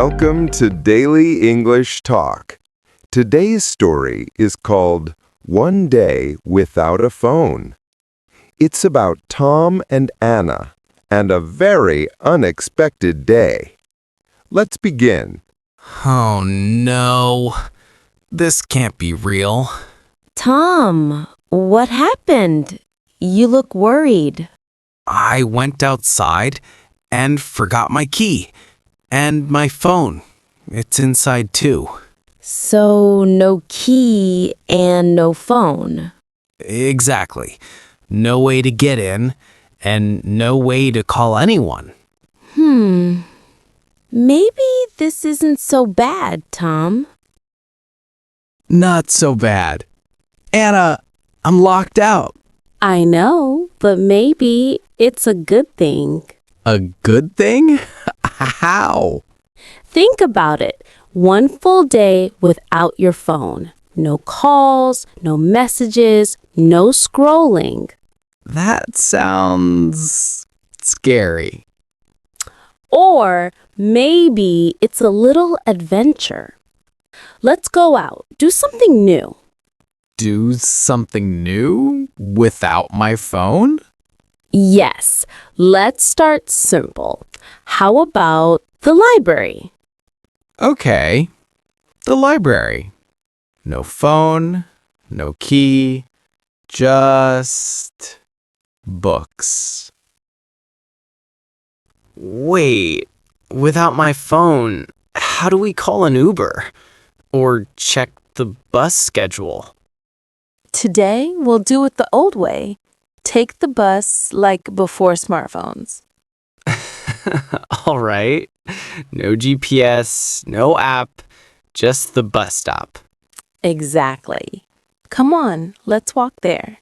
Welcome to Daily English Talk. Today's story is called One Day Without a Phone. It's about Tom and Anna and a very unexpected day. Let's begin. Oh no, this can't be real. Tom, what happened? You look worried. I went outside and forgot my key and my phone. It's inside too. So, no key and no phone. Exactly. No way to get in and no way to call anyone. Maybe this isn't so bad, Tom. Not so bad. Anna, I'm locked out. I know, but maybe it's a good thing. A good thing? How? Think about it. One full day without your phone. No calls, no messages, no scrolling. That sounds scary. Or maybe it's a little adventure. Let's go out, do something new. Do something new without my phone? Yes, let's start simple. How about the library? Okay, the library. No phone, no key, just books. Wait, without my phone, how do we call an Uber? Or check the bus schedule? Today, we'll do it the old way. Take the bus like before smartphones. All right. No GPS, no app, just the bus stop. Exactly. Come on, let's walk there.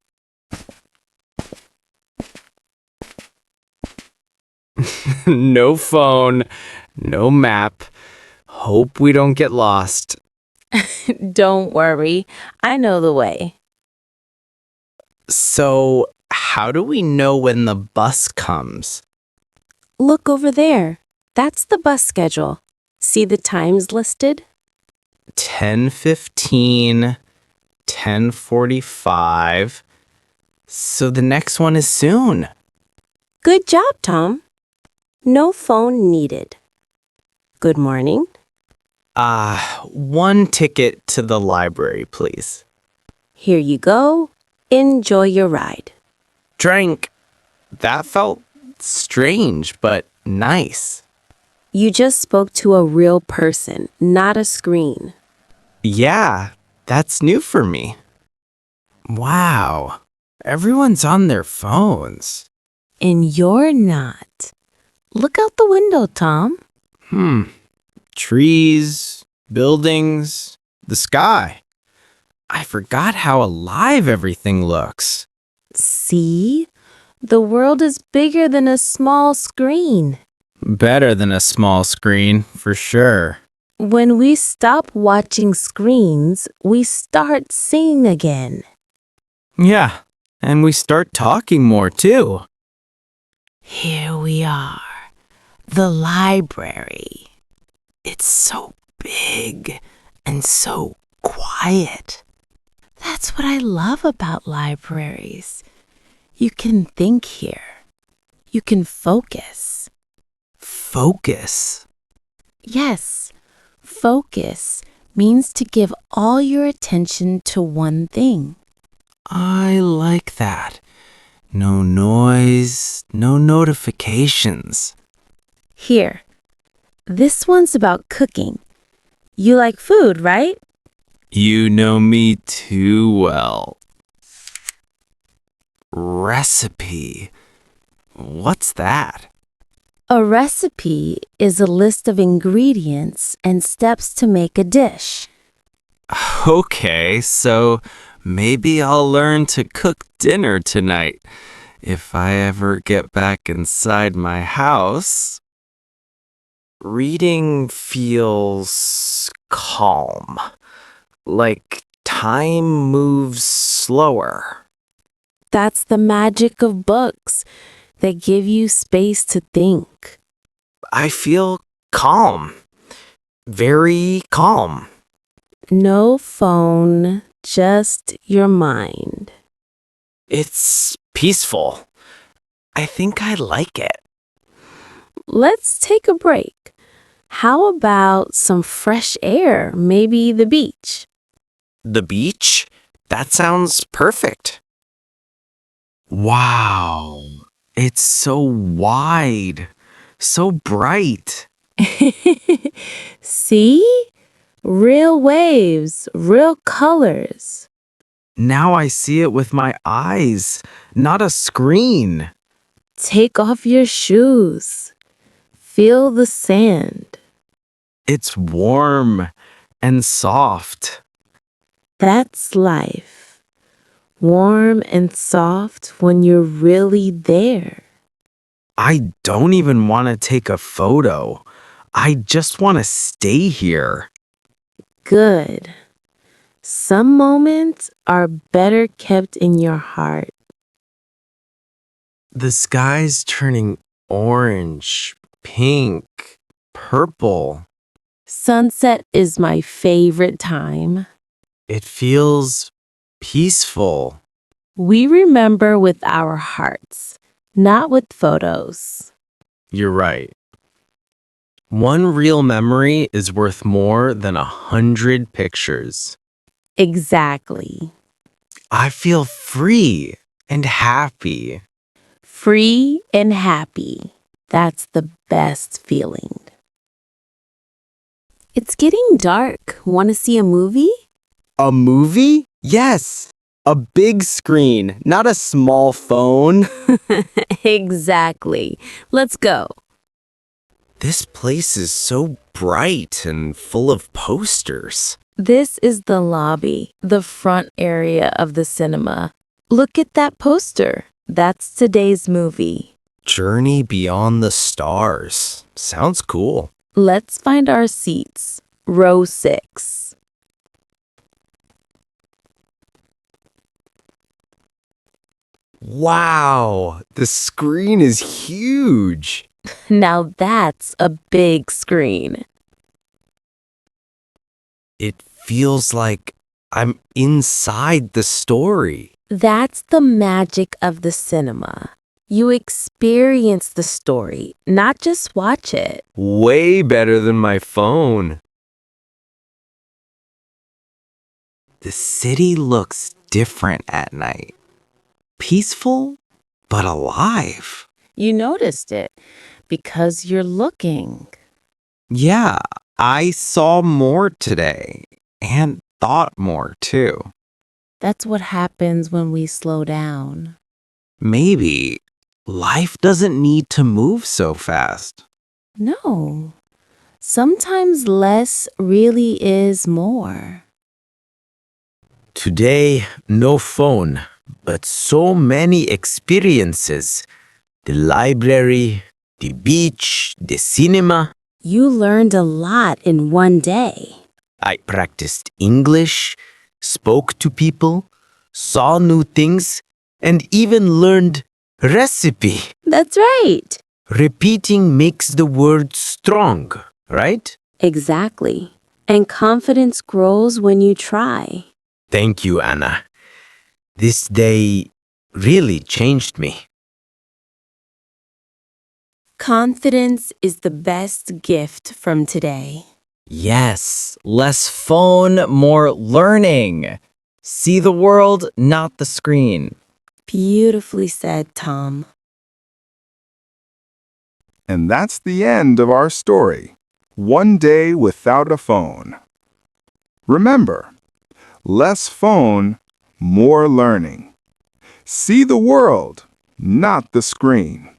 No phone, no map. Hope we don't get lost. Don't worry, I know the way. So, how do we know when the bus comes? Look over there. That's the bus schedule. See the times listed? 10:15, 10:45. So the next one is soon. Good job, Tom. No phone needed. Good morning. One ticket to the library, please. Here you go. Enjoy your ride. Drink. That felt strange, but nice. You just spoke to a real person, not a screen. Yeah, that's new for me. Wow, everyone's on their phones. And you're not. Look out the window, Tom. Trees, buildings, the sky. I forgot how alive everything looks. See? The world is bigger than a small screen. Better than a small screen, for sure. When we stop watching screens, we start seeing again. Yeah, and we start talking more too. Here we are, the library. It's so big and so quiet. That's what I love about libraries. You can think here. You can focus. Focus. Yes, focus means to give all your attention to one thing. I like that. No noise, no notifications. Here. This one's about cooking. You like food, right? You know me too well. Recipe. What's that? A recipe is a list of ingredients and steps to make a dish. Okay, so maybe I'll learn to cook dinner tonight if I ever get back inside my house. Reading feels calm, like time moves slower. That's the magic of books. They give you space to think. I feel calm. very calm. No phone, just your mind. It's peaceful. I think I like it. Let's take a break. How about some fresh air, maybe the beach? The beach? That sounds perfect. Wow. It's so wide, so bright. See? Real waves, real colors. Now I see it with my eyes, not a screen. Take off your shoes. Feel the sand. It's warm and soft. That's life. Warm and soft when you're really there. I don't even want to take a photo. I just want to stay here. Good. Some moments are better kept in your heart. The sky's turning orange, pink, purple. Sunset is my favorite time. It feels peaceful. We remember with our hearts, not with photos. You're right. One real memory is worth more than 100 pictures. Exactly. I feel free and happy. Free and happy. That's the best feeling. It's getting dark. Want to see a movie? A movie? Yes. A big screen, not a small phone. Exactly. Let's go. This place is so bright and full of posters. This is the lobby, the front area of the cinema. Look at that poster. That's today's movie. Journey Beyond the Stars. Sounds cool. Let's find our seats. Row 6. Wow, the screen is huge. Now that's a big screen. It feels like I'm inside the story. That's the magic of the cinema. You experience the story, not just watch it. Way better than my phone. The city looks different at night. Peaceful, but alive. You noticed it because you're looking. Yeah, I saw more today and thought more too. That's what happens when we slow down. Maybe life doesn't need to move so fast. No. Sometimes less really is more. Today, no phone, but so many experiences. The library, the beach, the cinema. You learned a lot in one day. I practiced English, spoke to people, saw new things, and even learned recipe. That's right. Repeating makes the word strong, right? Exactly. And confidence grows when you try. Thank you, Anna. This day really changed me. Confidence is the best gift from today. Yes, less phone, more learning. See the world, not the screen. Beautifully said, Tom. And that's the end of our story. One day without a phone. Remember, less phone, more learning. See the world, not the screen.